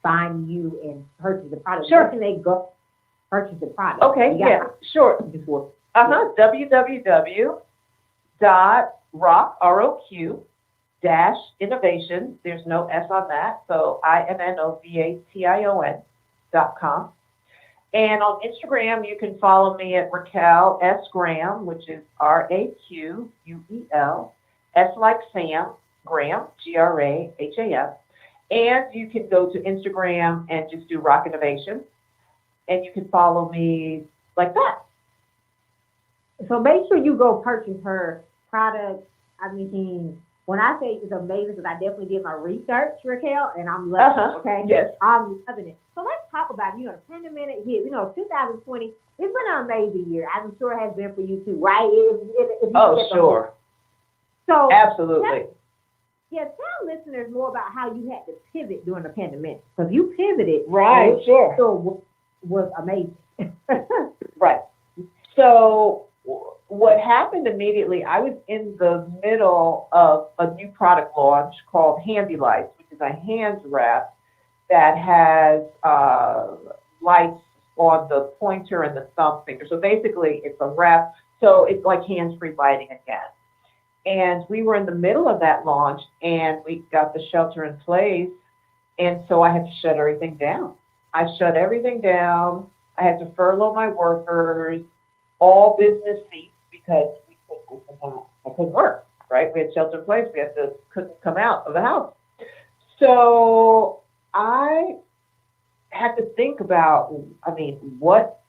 find you and purchase the product? Sure. Where can they go purchase the product? Okay, You got yeah, sure. before. www.rock, R-O-Q, dash innovation. There's no S on that. So innovation.com. And on Instagram, you can follow me at Raquel S. Graham, which is RAQUEL, S like Sam, Graham, GRAHAM. And you can go to Instagram and just do Rock Innovation. And you can follow me like that. So make sure you go purchase her product. I mean, when I say it's amazing, because I definitely did my research, Raquel, and I'm loving it, okay? Yes. I'm loving it. So let's talk about, the pandemic hit. 2020, it's been an amazing year. I'm sure it has been for you too, right? If you Sure. So Absolutely. Tell listeners more about how you had to pivot during the pandemic. Because you pivoted. Right, and it sure. still was amazing. Right. So what happened immediately, I was in the middle of a new product launch called Handy Lights, which is a hand wrap that has lights on the pointer and the thumb finger. So basically, it's a wrap. So it's like hands-free lighting again. And we were in the middle of that launch, and we got the shelter in place. And so I had to shut everything down. I shut everything down. I had to furlough my workers, all business ceased because I couldn't work, right? We had shelter in place. Couldn't come out of the house. So I had to think about, what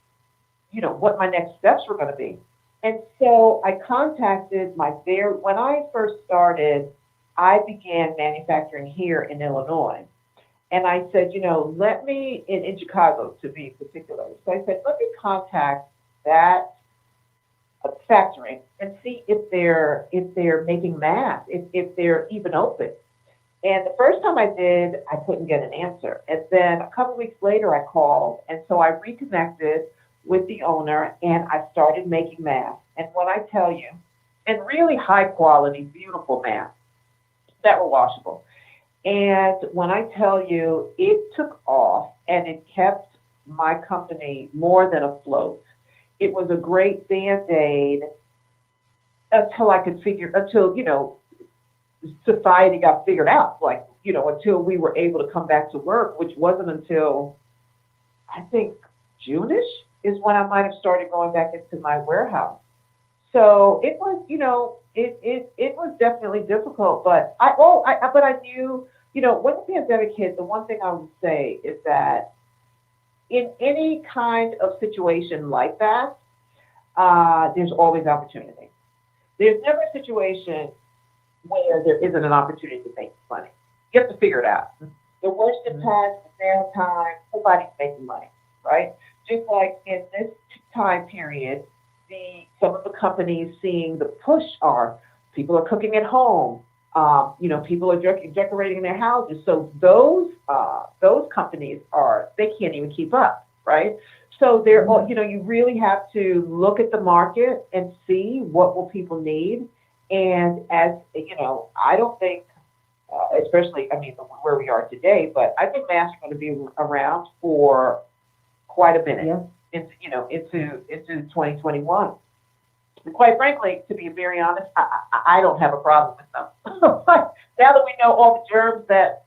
my next steps were going to be. And so I contacted when I first started, I began manufacturing here in Illinois. And I said, let me, in Chicago to be particular. So I said, let me contact that factory and see if they're making masks, if they're even open. And the first time I did, I couldn't get an answer. And then a couple of weeks later, I called. And so I reconnected with the owner, and I started making masks. And when I tell you, and really high quality, beautiful masks that were washable. And when I tell you, it took off and it kept my company more than afloat. It was a great Band-Aid until society got figured out, until we were able to come back to work, which wasn't until, I think, June-ish is when I might have started going back into my warehouse. So it was, it was definitely difficult, but I knew, when the pandemic hit, the one thing I would say is that in any kind of situation like that, there's always opportunity. There's never a situation where there isn't an opportunity to make money. You have to figure it out. The worst in times, the downtime, somebody's making money, right? Just like in this time period, some of the companies seeing the push are people are cooking at home. People are decorating their houses. So those companies they can't even keep up, right? So you really have to look at the market and see what will people need. And as I don't think, especially where we are today, but I think masks are going to be around for quite a minute. Yeah. Into 2021. And quite frankly, to be very honest, I don't have a problem with them. Now that we know all the germs that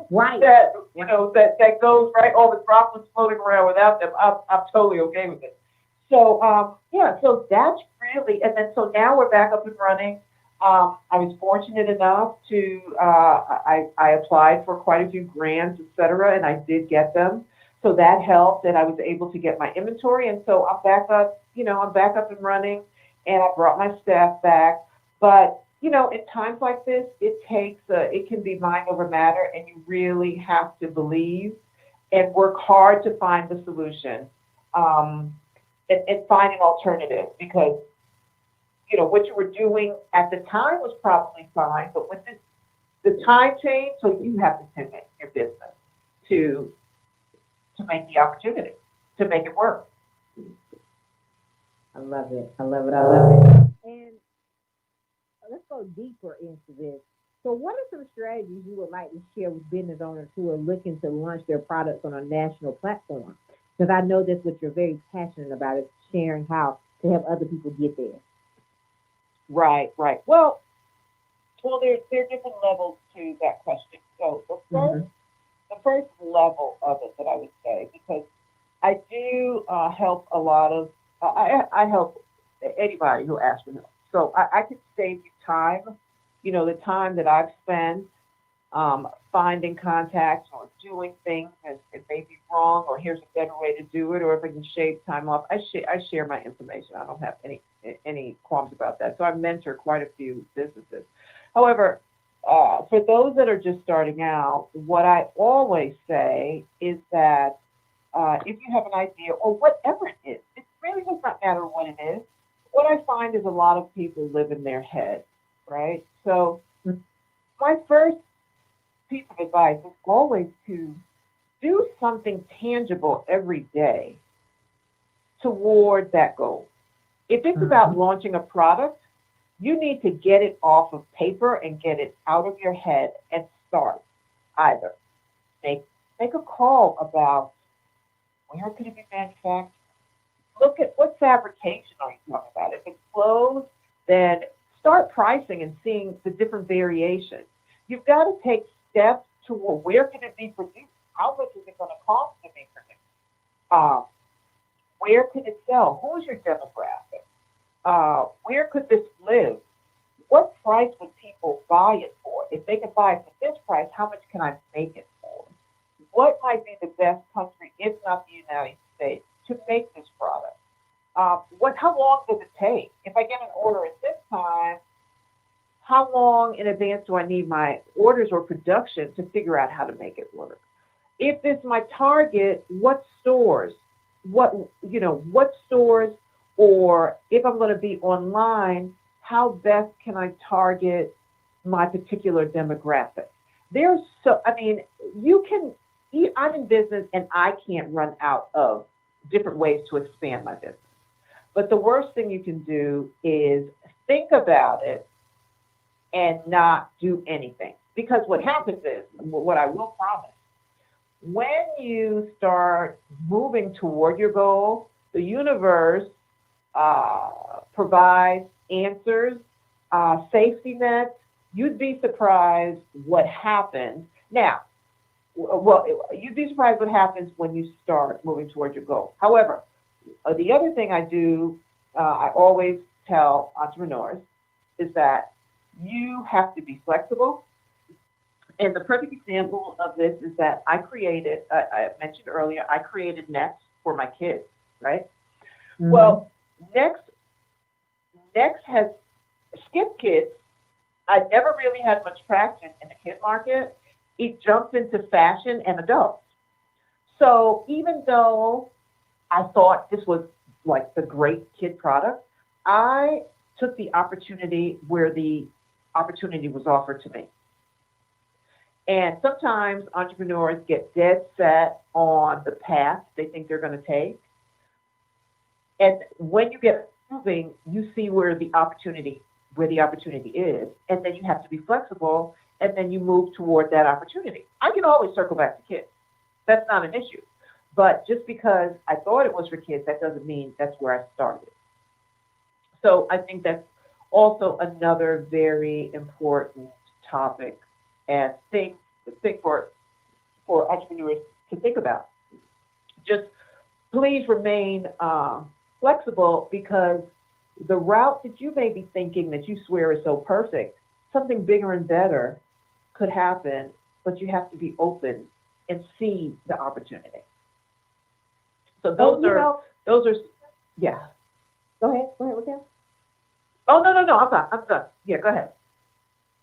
right. that goes right, all the droplets floating around without them, I'm totally okay with it. So so that's really, and then so now we're back up and running. I was fortunate enough to I applied for quite a few grants, et cetera, and I did get them. So that helped, and I was able to get my inventory, and so I'm back up. I'm back up and running, and I brought my staff back. But in times like this, it can be mind over matter, and you really have to believe and work hard to find the solution, and find an alternative, because what you were doing at the time was probably fine, but with the time change, so you have to pivot your business to make the opportunity, to make it work. I love it. I love it. I love it. And let's go deeper into this. So, what are some strategies you would like to share with business owners who are looking to launch their products on a national platform? Because I know that's what you're very passionate about, is sharing how to help other people get there. Right, right. Well, there are different levels to that question. So Hmm. the first level of it that I would say, because I do help a lot of, I help anybody who asks for help. So I can save you time, the time that I've spent finding contacts or doing things and it may be wrong, or here's a better way to do it, or if I can shave time off. I share my information. I don't have any qualms about that. So I mentor quite a few businesses. However, for those that are just starting out, what I always say is that if you have an idea or whatever it is, it really does not matter what it is. What I find is a lot of people live in their head, right? So my first piece of advice is always to do something tangible every day toward that goal. If it's about Hmm. launching a product, you need to get it off of paper and get it out of your head and start. Either make make a call about where could it be manufactured. Look at what fabrication are you talking about. If it's clothes, then start pricing and seeing the different variations. You've got to take steps toward where can it be produced? How much is it going to cost to be produced? Um, where could it sell? Who's your demographic? Where could this live? What price would people buy it for? If they can buy it for this price, how much can I make it for? What might be the best country, if not the United States, to make this product? How long does it take? If I get an order at this time, how long in advance do I need my orders or production to figure out how to make it work? If it's my target, what stores? What stores, or if I'm going to be online, how best can I target my particular demographic? I mean, you can, I'm in business and I can't run out of different ways to expand my business. But the worst thing you can do is think about it and not do anything. Because what happens is, what I will promise, when you start moving toward your goal, the universe provides answers, safety nets. You'd be surprised what happens. Now, well, you'd be surprised what happens when you start moving toward your goal. However, the other thing I do, I always tell entrepreneurs, is that you have to be flexible. And the perfect example of this is that I mentioned earlier, I created Next for my kids, right? Hmm. Well, Next, Next has Skip Kids. I never really had much traction in the kid market. It jumped into fashion and adults. So even though I thought this was like the great kid product, I took the opportunity where the opportunity was offered to me. And sometimes entrepreneurs get dead set on the path they think they're going to take. And when you get moving, you see where the opportunity is, and then you have to be flexible, and then you move toward that opportunity. I can always circle back to kids. That's not an issue. But just because I thought it was for kids, that doesn't mean that's where I started. So I think that's also another very important topic and thing for entrepreneurs to think about. Just please remain flexible, because the route that you may be thinking that you swear is so perfect, something bigger and better could happen, but you have to be open and see the opportunity. So And those are, yeah. go ahead with that. Oh, no, no, no, I'm done. Yeah, go ahead.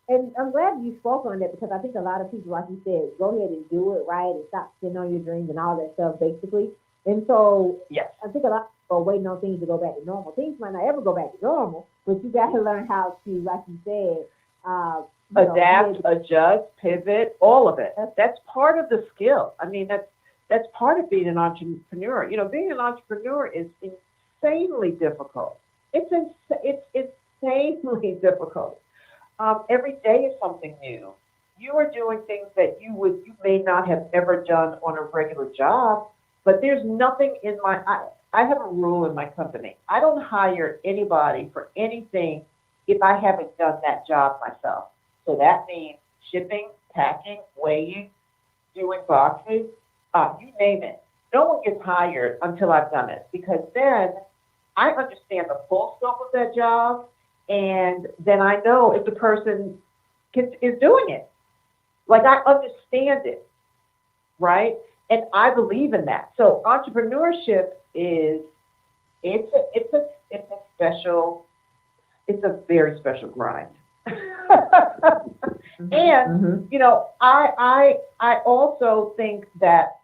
And I'm glad you spoke on that, because I think a lot of people, like you said, go ahead and do it right and stop sitting on your dreams and all that stuff, basically. And so Yes. I think a lot of people are waiting on things to go back to normal. Things might not ever go back to normal, but you got to learn how to, like you said, uh, be Adapt, able adjust, pivot, all of it. to. That's part of the skill. I mean, that's part of being an entrepreneur. Being an entrepreneur is insanely difficult. It's insanely difficult. Every day is something new. You are doing things that you may not have ever done on a regular job, but there's nothing in I have a rule in my company. I don't hire anybody for anything if I haven't done that job myself. So that means shipping, packing, weighing, doing boxes, you name it. No one gets hired until I've done it because then I understand the full scope of that job, and then I know if the person is doing it. Like I understand it, right? And I believe in that. So entrepreneurship is it's a special, it's a very special grind. And you know, I also think that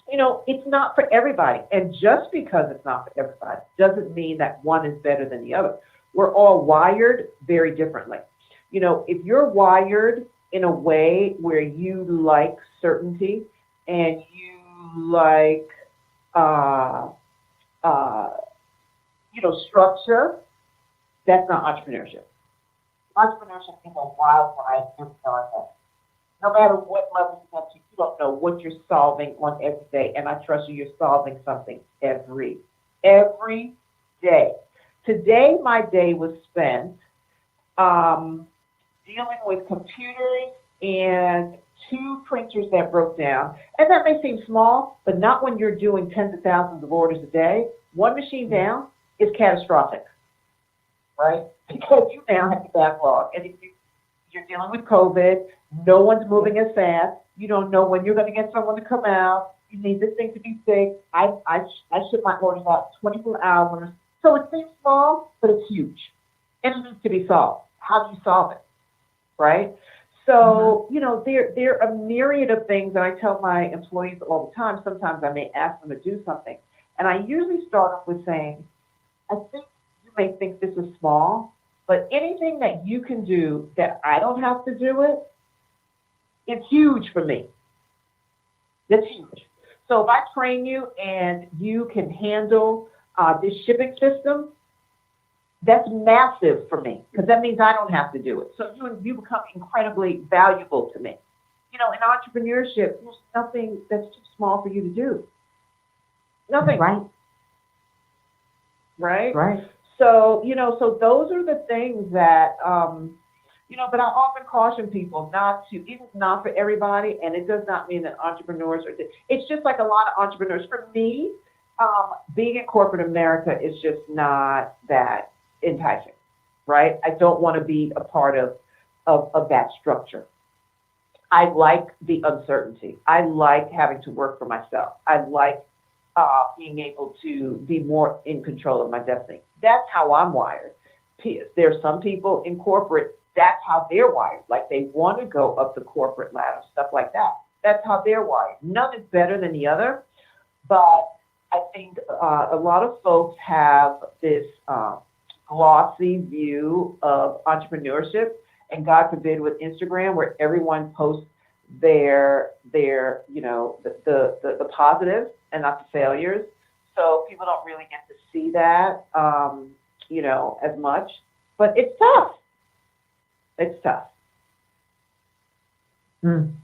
it's not for everybody. And just because it's not for everybody doesn't mean that one is better than the other. We're all wired very differently. If you're wired in a way where you like certainty and you like, uh, uh, structure, that's not entrepreneurship. Entrepreneurship is a wild ride every now and then. No matter what level you get to, you don't know what you're solving on every day. And I trust you, you're solving something every day. Today, my day was spent dealing with computers and two printers that broke down. And that may seem small, but not when you're doing tens of thousands of orders a day. One machine down is catastrophic, right? Because you now have to backlog. And if you're dealing with COVID, no one's moving as fast. You don't know when you're going to get someone to come out. You need this thing to be fixed. I ship my orders out 24 hours. So it seems small, but it's huge. And it needs to be solved. How do you solve it? Right? So, there are a myriad of things that I tell my employees all the time. Sometimes I may ask them to do something. And I usually start off with saying, I think you may think this is small, but anything that you can do that I don't have to do it's huge for me. That's huge. So if I train you and you can handle this shipping system, that's massive for me because that means I don't have to do it. So you become incredibly valuable to me. In entrepreneurship, there's nothing that's too small for you to do. Nothing. Right. Right? Right. So, so those are the things that, but I often caution people it's not for everybody, and it does not mean that entrepreneurs it's just like a lot of entrepreneurs. For me, being in corporate America is just not that enticing, right? I don't want to be a part of that structure. I like the uncertainty. I like having to work for myself. I like being able to be more in control of my destiny. That's how I'm wired. There's some people in corporate, that's how they're wired. Like they want to go up the corporate ladder, stuff like that. That's how they're wired. None is better than the other, but I think a lot of folks have this glossy view of entrepreneurship, and God forbid with Instagram, where everyone posts their the positives and not the failures. So people don't really get to see that as much. But it's tough. It's tough.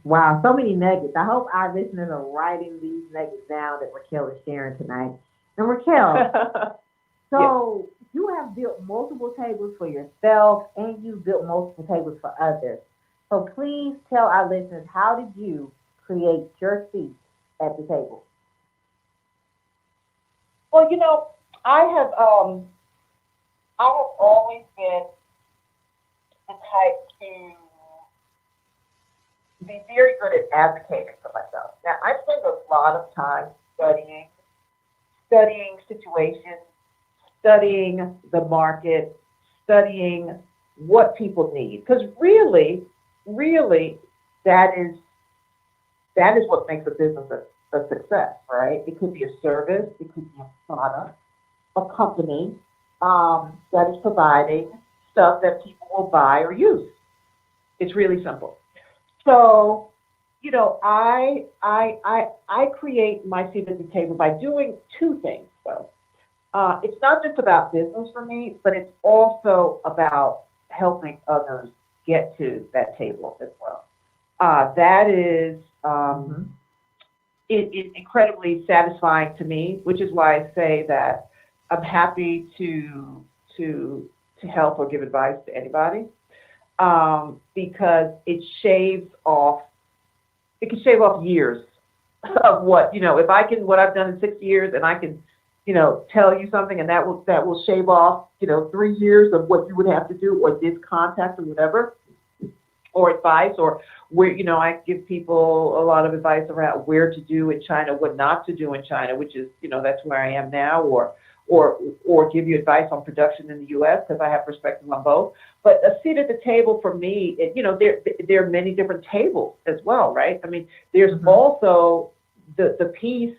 Wow, so many nuggets. I hope our listeners are writing these nuggets down that Raquel is sharing tonight. And Raquel, so you have built multiple tables for yourself and you've built multiple tables for others. So please tell our listeners, how did you create your seat at the table? Well, I have always been the type to be very good at advocating for myself. Now, I spend a lot of time studying situations, studying the market, studying what people need. Because really, that is what makes a business a success, right? It could be a service, it could be a product, a company that is providing stuff that people will buy or use. It's really simple. So, I create my seat at the table by doing two things, though. It's not just about business for me, but it's also about helping others get to that table as well. That is it's incredibly satisfying to me, which is why I say that I'm happy to help or give advice to anybody, because it can shave off years of what, if I can, what I've done in 6 years, and I can, tell you something, and that will shave off, 3 years of what you would have to do, or this contact or whatever, or advice, or where, I give people a lot of advice around where to do in China, what not to do in China, which is, that's where I am now, or give you advice on production in the U.S. because I have perspective on both. But a seat at the table for me, there are many different tables as well, right? I mean, there's also the piece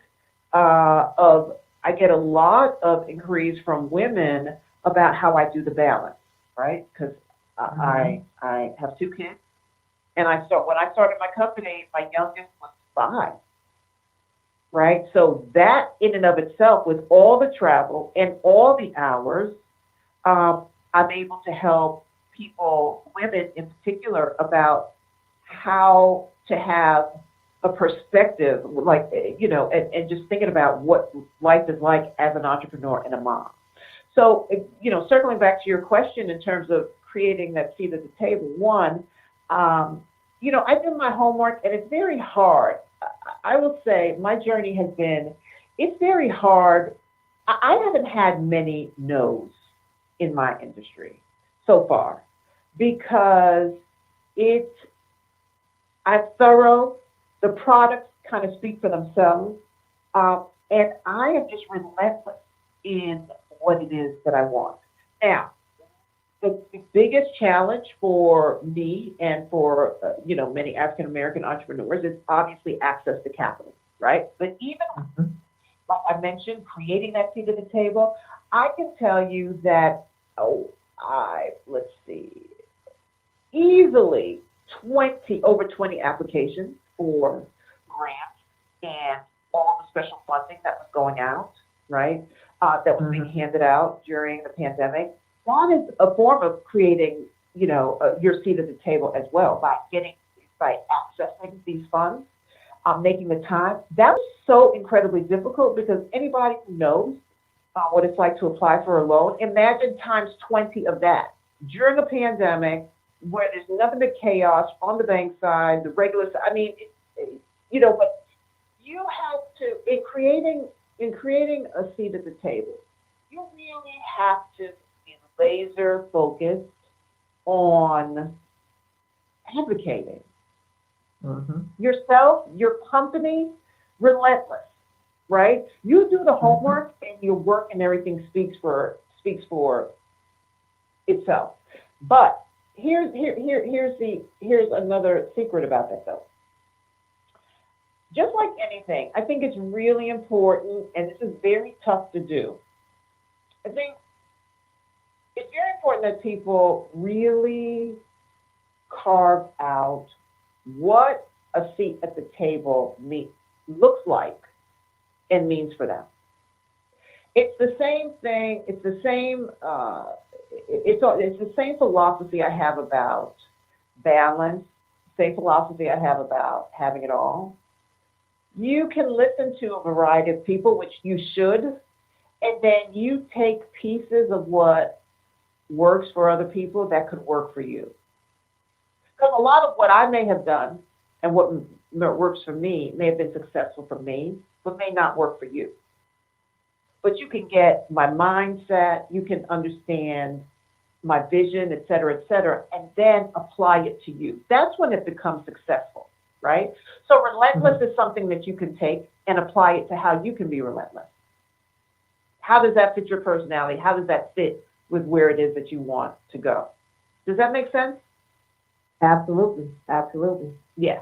of, I get a lot of inquiries from women about how I do the balance, right? Because I have 2 kids, and when I started my company, my youngest was 5. Right? So that in and of itself, with all the travel and all the hours, I'm able to help people, women in particular, about how to have a perspective, like, and just thinking about what life is like as an entrepreneur and a mom. So, circling back to your question in terms of creating that seat at the table, one, I did my homework, and it's very hard. I will say my journey has been, it's very hard. I haven't had many no's in my industry so far, because I'm thorough. The products kind of speak for themselves. And I am just relentless in what it is that I want. Now, the biggest challenge for me and for many African American entrepreneurs is obviously access to capital, right? But even like I mentioned, creating that seat at the table, I can tell you that easily over 20 applications for grants and all the special funding that was going out, right? That was being handed out during the pandemic. That is a form of creating, your seat at the table as well, by accessing these funds, making the time. That was so incredibly difficult, because anybody who knows what it's like to apply for a loan, imagine times 20 of that during a pandemic where there's nothing but chaos on the bank side, the regular side. I mean, but you have to, in creating a seat at the table, you really have to be laser focused on advocating yourself, your company, relentless, right? You do the homework, and your work and everything speaks for itself. But here's another secret about that, though. Just like anything, I think it's really important, and this is very tough to do. I think it's very important that people really carve out what a seat at the table looks like and means for them. It's the same thing. It's the same. It's the same philosophy I have about balance. Same philosophy I have about having it all. You can listen to a variety of people, which you should, and then you take pieces of what works for other people that could work for you. Because a lot of what I may have done and what works for me may have been successful for me, but may not work for you. But you can get my mindset, you can understand my vision, et cetera, and then apply it to you. That's when it becomes successful, right? So relentless is something that you can take and apply it to how you can be relentless. How does that fit your personality? How does that fit with where it is that you want to go? Does that make sense? Absolutely. Yeah.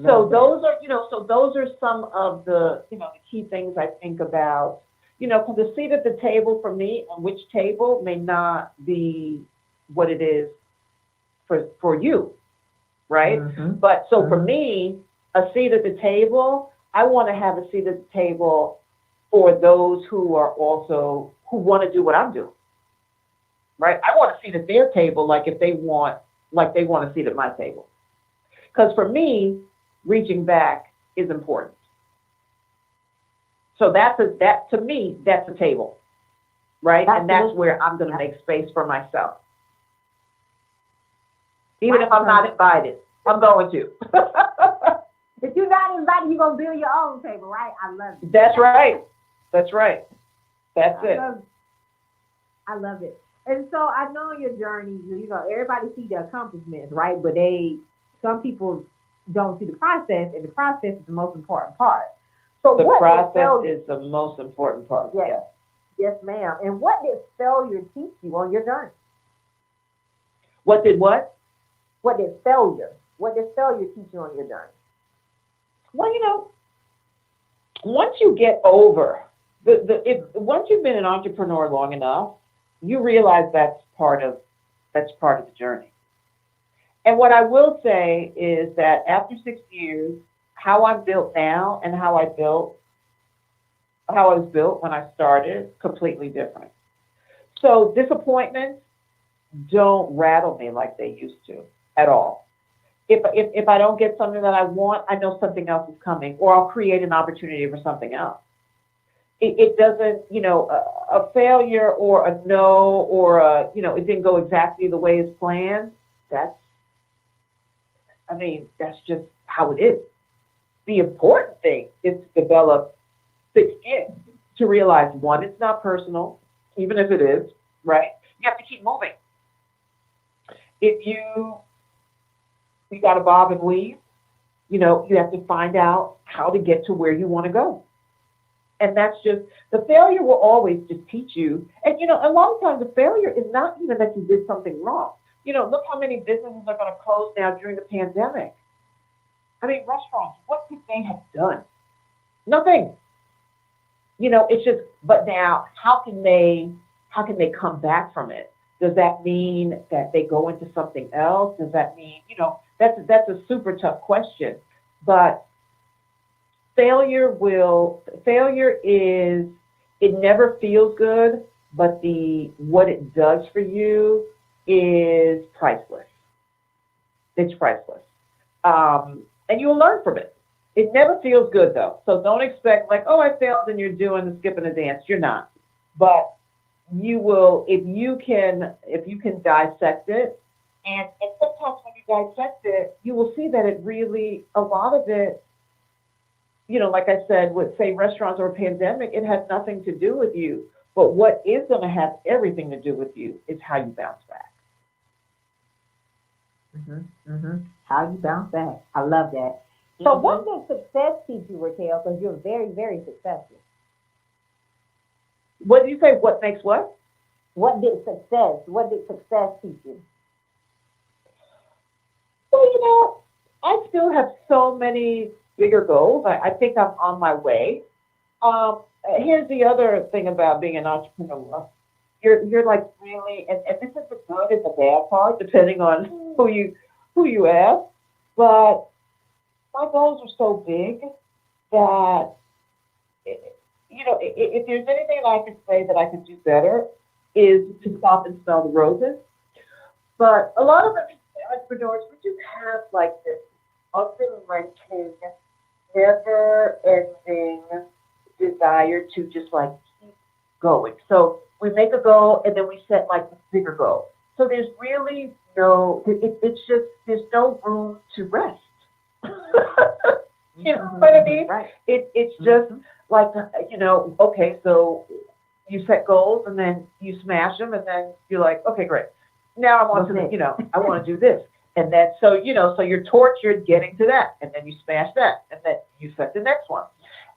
So those are some of the, the key things I think about, because the seat at the table for me, on which table, may not be what it is for you, right? But so for me, a seat at the table, I want to have a seat at the table for those who want to do what I'm doing. right? I want a seat at their table, like they want a seat at my table. Because for me, reaching back is important. So that to me, that's a table, right? And that's where I'm going to make space for myself. Even if I'm not invited, I'm going to. If you're not invited, you're going to build your own table, right? I love it. That's right. That's right. That's it. I love it. And so I know your journey, everybody see the accomplishments, right? But some people don't see the process, and the process is the most important part. So the process is the most important part. Yes. Yes, ma'am. And what did failure teach you on your journey? What did what? What did failure teach you on your journey? Well, once you get over once you've been an entrepreneur long enough, you realize that's part of the journey. And what I will say is that after 6 years, how I'm built now and how I was built when I started, completely different. So disappointments don't rattle me like they used to at all. If I don't get something that I want, I know something else is coming, or I'll create an opportunity for something else. It doesn't, a failure or a no or it didn't go exactly the way it's planned. That's just how it is. The important thing is to develop thick skin to realize, one, it's not personal, even if it is, right? You have to keep moving. If you got to bob and weave, you have to find out how to get to where you want to go. And that's just, the failure will always just teach you. And, a lot of times the failure is not even that you did something wrong. Look how many businesses are going to close now during the pandemic. Restaurants, what could they have done? Nothing. It's just, but now, how can they come back from it? Does that mean that they go into something else? Does that mean, that's a super tough question. But failure is, it never feels good, but what it does for you is priceless. It's priceless. And you'll learn from it. It never feels good though. So don't expect like, oh, I failed and you're doing the skip and a dance. You're not. But you will, if you can dissect it, and sometimes when you dissect it, you will see that it really, a lot of it, like I said, with say restaurants or a pandemic, it has nothing to do with you. But what is going to have everything to do with you is how you bounce back. How you bounce back. I love that. So what did success teach you, Raquel? Because you're very, very successful. What did you say? What makes what? What did success teach you? Well, I still have so many bigger goals. I think I'm on my way. Here's the other thing about being an entrepreneur. You're like really, and this is the good and the bad part, depending on who you ask. But my goals are so big that, if there's anything I could say that I could do better is to stop and smell the roses. But a lot of entrepreneurs, we just have like this unrelenting, never-ending desire to just like keep going. So we make a goal and then we set like a bigger goal. So there's really it's just, there's no room to rest. You know what I mean? Right. It's just like, okay, so you set goals and then you smash them and then you're like, okay, great. Now I want to, I want to do this. And then, so you're tortured getting to that, and then you smash that, and then you set the next one.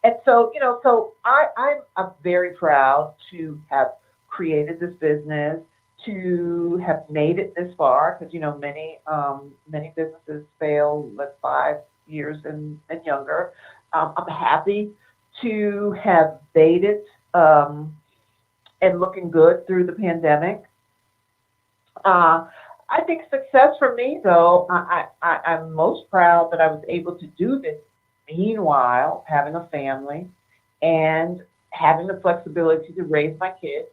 And so, so I'm very proud to have created this business, to have made it this far, because, many businesses fail like 5 years and younger. I'm happy to have made it and looking good through the pandemic. I think success for me, though, I'm most proud that I was able to do this, meanwhile having a family and having the flexibility to raise my kids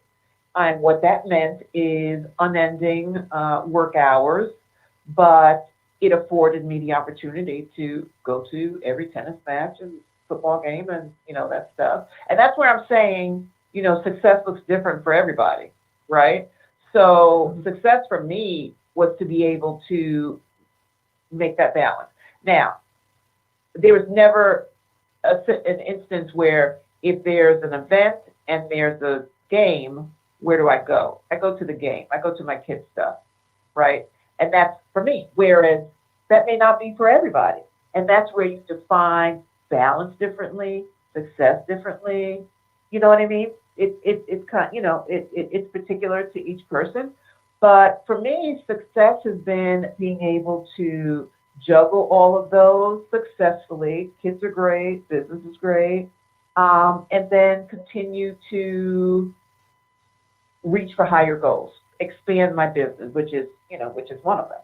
And what that meant is unending work hours, but it afforded me the opportunity to go to every tennis match and football game and, that stuff. And that's where I'm saying, success looks different for everybody, right? So success for me was to be able to make that balance. Now, there was never an instance where if there's an event and there's a game, where do I go? I go to the game. I go to my kids' stuff, right? And that's for me. Whereas that may not be for everybody. And that's where you define balance differently, success differently. You know what I mean? It's kind, it's particular to each person. But for me, success has been being able to juggle all of those successfully. Kids are great, business is great, and then continue to reach for higher goals, expand my business, which is one of them.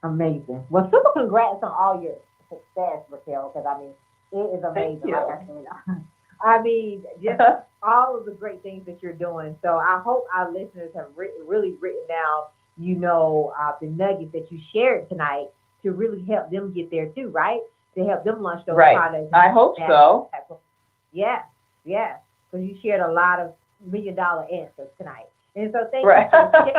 Amazing. Well, super congrats on all your success, Raquel, because I mean, it is amazing. Thank you. Like I said, I mean, just all of the great things that you're doing. So I hope our listeners have really written down, the nuggets that you shared tonight to really help them get there too, right? To help them launch those Right. products. I hope so. Yeah, yeah. Because you shared a lot of $1 million answers tonight. And so thank Right. you for sharing.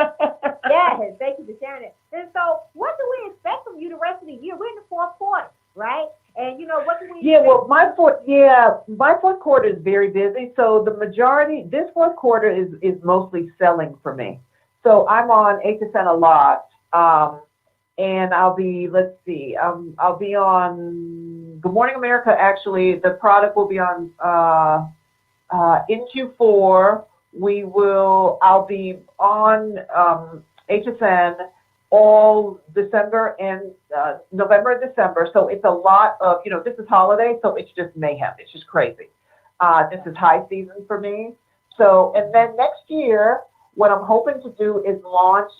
Yeah, thank you for sharing it. And so what do we expect from you the rest of the year? We're in the fourth quarter, right? And what do we expect? Well, my fourth quarter is very busy. So this fourth quarter is mostly selling for me. So I'm on HSN a lot. And I'll be on Good Morning America. Actually, the product will be on in Q4. I'll be on HSN all December and November and December. So it's a lot of, this is holiday, so it's just mayhem. It's just crazy. This is high season for me. So, and then next year, what I'm hoping to do is launch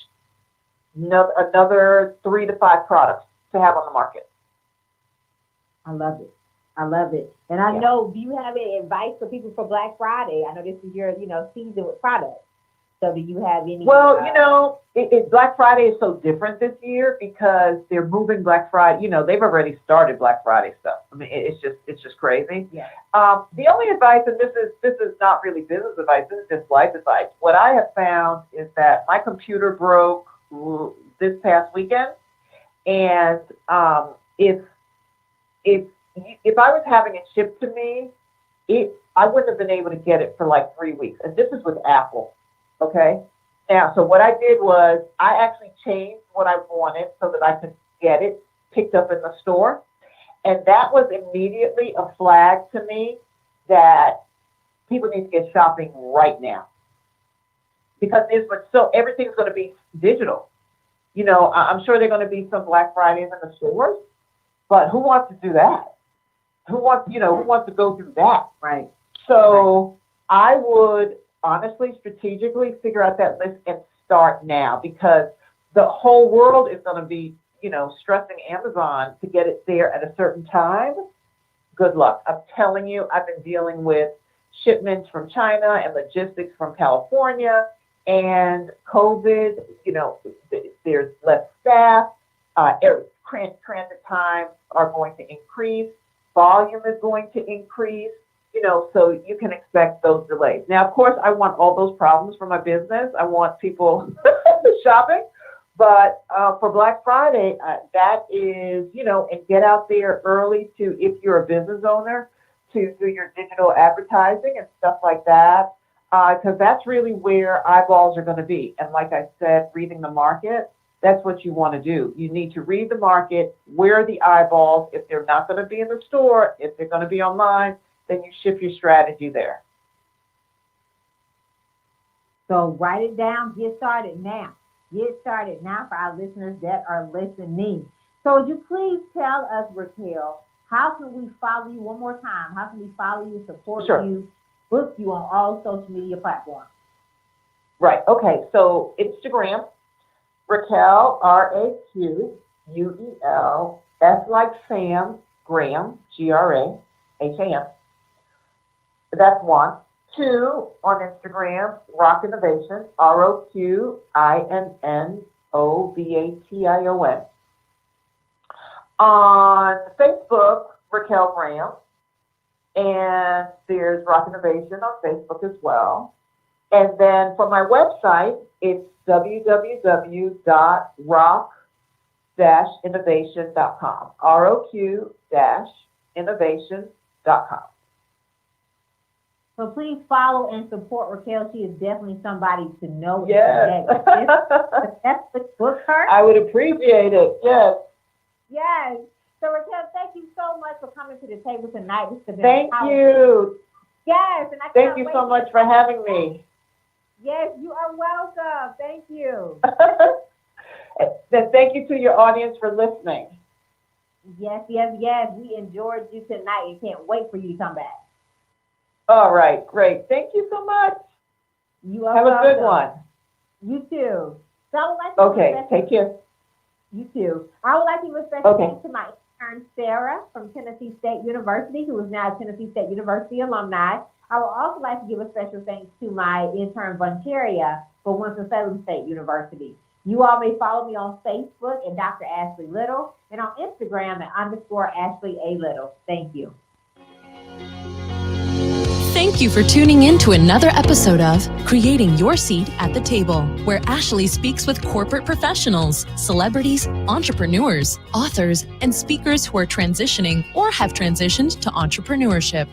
another 3 to 5 products to have on the market. I love it. I love it. And I know, do you have any advice for people for Black Friday? I know this is your, season with products. So do you have any? Well, Black Friday is so different this year because they're moving Black Friday. They've already started Black Friday stuff. I mean, it's just crazy. Yeah. The only advice, and this is not really business advice, this is just life advice. What I have found is that my computer broke this past weekend, and if I was having it shipped to me, I wouldn't have been able to get it for like 3 weeks. And this is with Apple. Okay. Now, so what I did was I actually changed what I wanted so that I could get it picked up in the store. And that was immediately a flag to me that people need to get shopping right now. Because everything's going to be digital. I'm sure there are going to be some Black Fridays in the stores, but who wants to do that? Who wants to go through that? Right. So I would honestly, strategically figure out that list and start now, because the whole world is going to be, stressing Amazon to get it there at a certain time. Good luck. I'm telling you, I've been dealing with shipments from China and logistics from California, and COVID, there's less staff, transit times are going to increase, volume is going to increase. So you can expect those delays. Now, of course, I want all those problems for my business. I want people shopping. But for Black Friday, that is, and get out there early if you're a business owner, to do your digital advertising and stuff like that, because that's really where eyeballs are going to be. And like I said, reading the market, that's what you want to do. You need to read the market. Where are the eyeballs? If they're not going to be in the store, if they're going to be online, then you shift your strategy there. So write it down. Get started now. Get started now for our listeners that are listening. So would you please tell us, Raquel, how can we follow you one more time? How can we follow you, support you, book you on all social media platforms? Right. Okay. So Instagram, Raquel, RAQUEL, S like Sam, Graham, GRAHAM. That's one. Q on Instagram, Rock Innovation, ROQINNOVATION. On Facebook, Raquel Graham, and there's Rock Innovation on Facebook as well. And then for my website, it's www.rock-innovation.com, ROQ-innovation.com. So please follow and support Raquel. She is definitely somebody to know. Yes. That's the book her. I would appreciate it. Yes. Yes. So Raquel, thank you so much for coming to the table tonight. Thank you. Yes. And Thank you so much for having me. Yes, you are welcome. Thank you. Then thank you to your audience for listening. Yes. We enjoyed you tonight and can't wait for you to come back. All right, great. Thank you so much. You are Have welcome. a good one. You too. So I would like to take care. You too. I would like to give a special Okay. thanks to my intern, Sarah, from Tennessee State University, who is now a Tennessee State University alumni. I would also like to give a special thanks to my intern, Buncheria, for Winston-Salem State University. You all may follow me on Facebook at Dr. Ashley Little and on Instagram at _Ashley A. Little. Thank you. Thank you for tuning in to another episode of Creating Your Seat at the Table, where Ashley speaks with corporate professionals, celebrities, entrepreneurs, authors, and speakers who are transitioning or have transitioned to entrepreneurship.